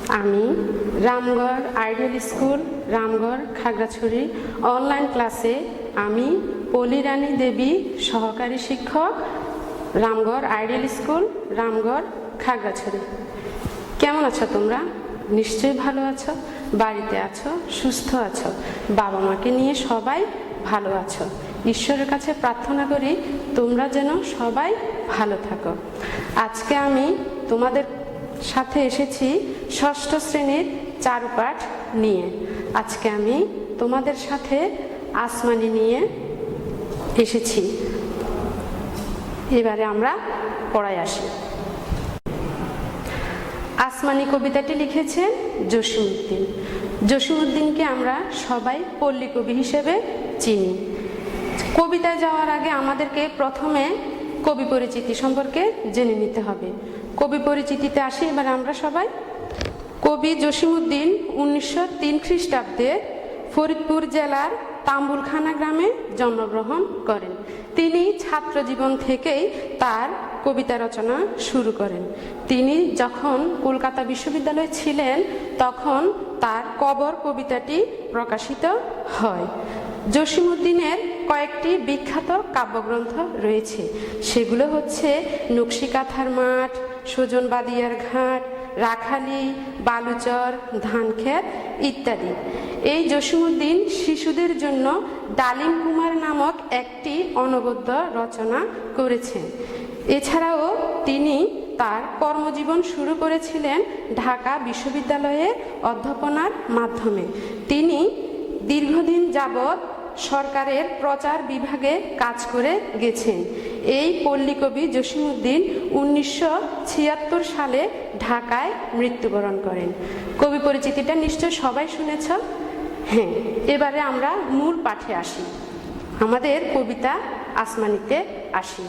আমি Ramgarh ideal school Ramgarh Khagrachari online ক্লাসে আমি পলিরানী দেবী সহকারী শিক্ষক রামগড় আইডিয়াল স্কুল রামগড় খাগড়াছড়ি। কেমন আছো তোমরা? নিশ্চয়ই ভালো আছো, বাড়িতে আছো, সুস্থ আছো, বাবা মাকে নিয়ে সবাই ভালো আছো। ঈশ্বরের কাছে প্রার্থনা করি তোমরা যেন সবাই ভালো থাকো। আজকে আমি তোমাদের সাথে এসেছি ষষ্ঠ শ্রেণীর চারুপাঠ নিয়ে। আজকে আমি তোমাদের সাথে আসমানি নিয়ে এসেছি। এবারে আমরা পড়ায় আসি। আসমানি কবিতাটি লিখেছেন জসীমউদ্দিন। জসীমউদ্দিনকে আমরা সবাই পল্লী কবি হিসেবে চিনি। কবিতায় যাওয়ার আগে আমাদেরকে প্রথমে কবি পরিচিতি সম্পর্কে জেনে নিতে হবে। কবি পরিচিতিতে আসি এবার আমরা সবাই। কবি জসীমউদ্দিন 1903 খ্রিস্টাব্দে ফরিদপুর জেলার তাম্বুলখানা গ্রামে জন্মগ্রহণ করেন। তিনি ছাত্র জীবন থেকেই তার কবিতা রচনা শুরু করেন। তিনি যখন কলকাতা বিশ্ববিদ্যালয়ে ছিলেন তখন তার কবর কবিতাটি প্রকাশিত হয়। জসীমউদ্দিনের কয়েকটি বিখ্যাত কাব্যগ্রন্থ রয়েছে, সেগুলো হচ্ছে নকশিকাঁথার মাঠ, সুজন বাদিয়ার ঘাট, রাখালি, বালুচর, ধানক্ষেত ইত্যাদি। এই জসীমউদ্দিন শিশুদের জন্য ডালিম কুমার নামক একটি অনবদ্য রচনা করেছেন। এছাড়াও তিনি তার কর্মজীবন শুরু করেছিলেন ঢাকা বিশ্ববিদ্যালয়ে অধ্যাপনার মাধ্যমে। তিনি দীর্ঘদিন যাবৎ সরকারের প্রচার বিভাগে কাজ করে গেছেন। এই পল্লীকবি জসীমউদ্দিন 1976 সালে ঢাকায় মৃত্যুবরণ করেন। কবি পরিচিতিটা নিশ্চয় সবাই শুনেছ। হ্যাঁ, এবারে আমরা মূল পাঠে আসি, আমাদের কবিতা আসমানিতে আসি।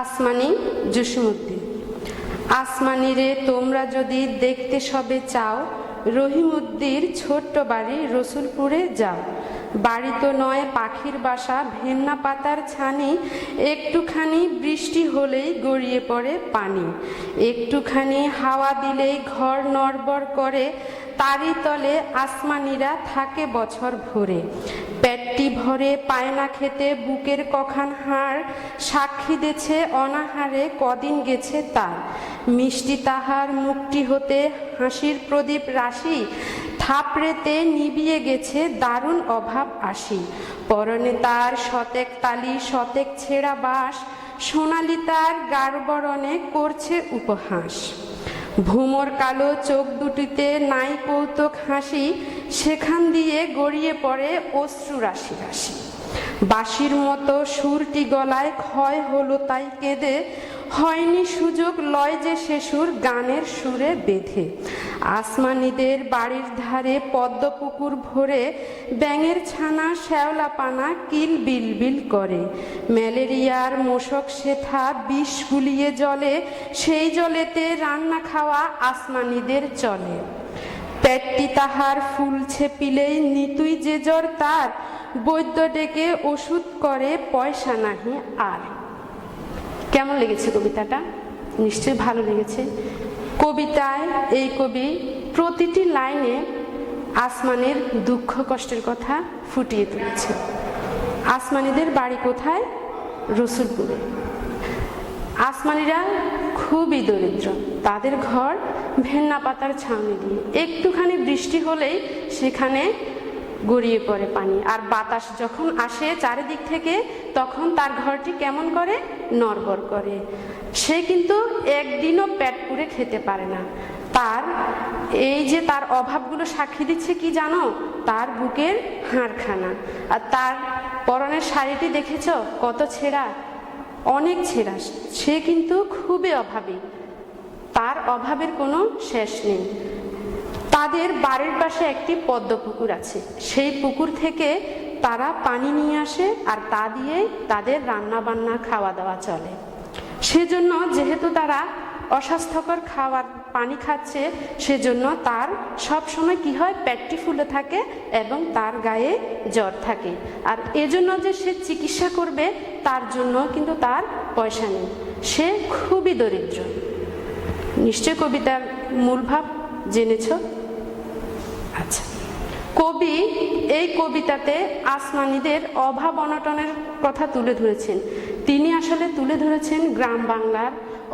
আসমানি জসীমউদ্দিন। আসমানি রে তোমরা যদি দেখতে সবে চাও, রহিমউদ্দির ছোট্ট বাড়ি রসুলপুরে যাও। বাড়ি তো নয় পাখির বাসা, ভেন্না পাতার ছানি, একটুখানি বৃষ্টি হলেই গড়িয়ে পড়ে পানি। একটুখানি হাওয়া দিলেই ঘর নড়বড় করে, তারই তলে আসমানিরা থাকে বছর ভরে। পেটটি ভরে পায় না খেতে বুকের কখান হাড়, সাক্ষী দেছে অনাহারে কদিন গেছে তার। মিষ্টি তাহার মুখটি হতে হাসির প্রদীপ রাশি, থাপড়েতে নিবিয়ে গেছে দারুণ অভাব আসি। পরনে তার শতেক তালি শতেক ছেঁড়া বাঁশ, সোনালি তার গারবরণে করছে উপহাস। ভুমর কালো চোখ দুটিতে নাই কৌতুক হাসি, সেখান দিয়ে গড়িয়ে পড়ে অশ্রু রাশি রাশি। বাঁশির মতো সুরটি গলায় ক্ষয় হলো তাই কেঁদে, হয়নি সুযোগ লয় যে সে সুর গানের সুরে বেঁধে। আসমানিদের বাড়ির ধারে পদ্ম পুকুর ভরে, ব্যাঙের ছানা শ্যাওলা পানা কিল বিল বিল করে। ম্যালেরিয়ার মশক সেথা বিষ গুলিয়ে জলে, সেই জলেতে রান্না খাওয়া আসমানিদের চলে। পেটটি তাহার ফুলছে পিলেই নিতুই যে জ্বর তার, বৈদ্য ডেকে ওষুধ করে পয়সা নাহি আর। কেমন লেগেছে কবিতাটা? নিশ্চয়ই ভালো লেগেছে। কবিতায় এই কবি প্রতিটি লাইনে আসমানের দুঃখ কষ্টের কথা ফুটিয়ে তুলেছে। আসমানিদের বাড়ি কোথায়? রসুলপুরে। আসমানিরা খুবই দরিদ্র, তাদের ঘর ভেন্না পাতার ছাউনি দিয়ে। একটুখানি বৃষ্টি হলেই সেখানে গড়িয়ে পড়ে পানি, আর বাতাস যখন আসে চারিদিক থেকে তখন তার ঘরটি কেমন করে? নড়বড় করে। সে কিন্তু একদিনও পেট পুরে খেতে পারে না। তার এই যে তার অভাবগুলো সাক্ষী দিচ্ছে কি জানো? তার বুকের হাড়খানা। আর তার পরনের শাড়িটি দেখেছ কত ছেঁড়া, অনেক ছেঁড়া। সে কিন্তু খুবই অভাবী, তার অভাবের কোনো শেষ নেই। তাদের বাড়ির পাশে একটি পদ্ম পুকুর আছে, সেই পুকুর থেকে তারা পানি নিয়ে আসে, আর তা দিয়ে তাদের রান্না বান্না খাওয়া দাওয়া চলে। সেজন্য যেহেতু তারা অস্বাস্থ্যকর খাবার পানি খাচ্ছে, সেজন্য তার সব সময় কি হয়? পেটটি ফুলে থাকে এবং তার গায়ে জ্বর থাকে। আর এজন্য যে সে চিকিৎসা করবে তার জন্য কিন্তু তার পয়সা নেই, সে খুবই দরিদ্র। নিশ্চয় কবিতার মূল ভাব জেনেছ। আচ্ছা, কবি এই কবিতাতে আসমানিদের অভাব অনটনের কথা তুলে ধরেছেন। তিনি আসলে তুলে ধরেছেন গ্রাম বাংলার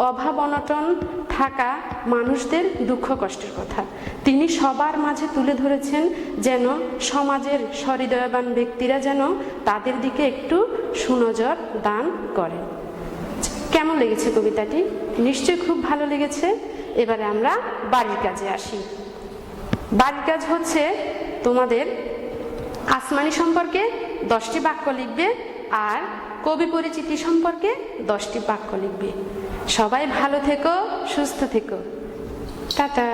অভাব অনটন থাকা মানুষদের দুঃখ কষ্টের কথা। তিনি সবার মাঝে তুলে ধরেছেন যেন সমাজের সহৃদয়বান ব্যক্তিরা যেন তাদের দিকে একটু সুনজর দান করেন। কেমন লেগেছে কবিতাটি? নিশ্চয়ই খুব ভালো লেগেছে। এবারে আমরা বাড়ির কাজে আসি। বাড়ির কাজ হচ্ছে তোমাদের আসমানি সম্পর্কে 10টি বাক্য লিখবে আর কবি পরিচিতি সম্পর্কে 10টি বাক্য লিখবে। সবাই ভালো থেকো, সুস্থ থেকো। টাটা।